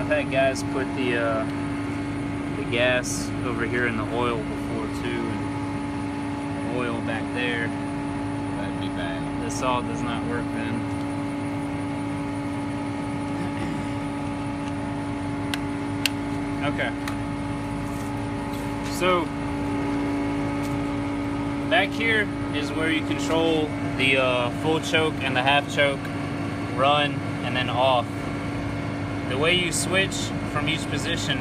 I've had guys put the gas over here in the oil before too, and oil back there. That'd be bad. The saw does not work then. Okay. So back here is where you control the full choke and the half choke, run, and then off. The way you switch from each position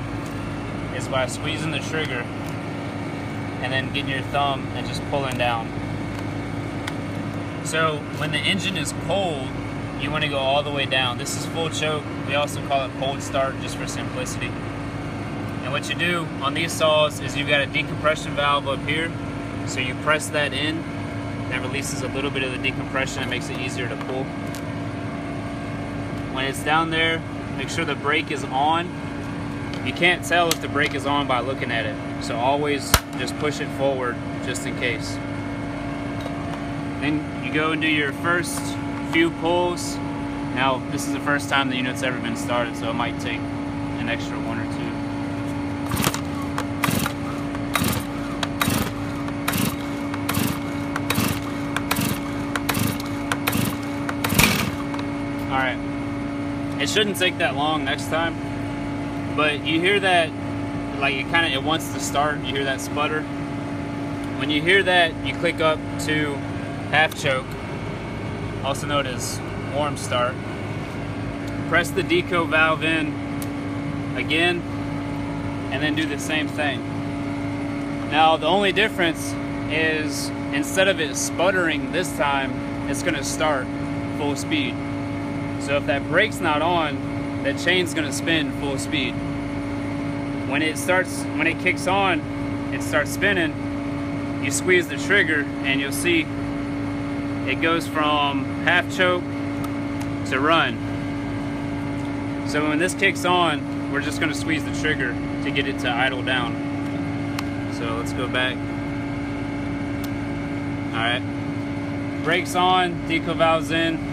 is by squeezing the trigger and then getting your thumb and just pulling down. So when the engine is cold, you want to go all the way down. This is full choke. We also call it cold start just for simplicity. And what you do on these saws is you've got a decompression valve up here. So you press that in, that releases a little bit of the decompression and makes it easier to pull. When it's down there, make sure the brake is on. You can't tell if the brake is on by looking at it. So always just push it forward just in case. Then you go and do your first few pulls. Now, this is the first time the unit's ever been started, so it might take an extra one or two. Alright, it shouldn't take that long next time, but you hear that, like it wants to start, you hear that sputter. When you hear that, you click up to half choke, also known as warm start. Press the deco valve in again, and then do the same thing. Now the only difference is instead of it sputtering this time, it's going to start full speed. So if that brake's not on, that chain's gonna spin full speed. When it kicks on, it starts spinning, you squeeze the trigger and you'll see it goes from half choke to run. So when this kicks on, we're just gonna squeeze the trigger to get it to idle down. So let's go back. All right, brakes on, deco valves in.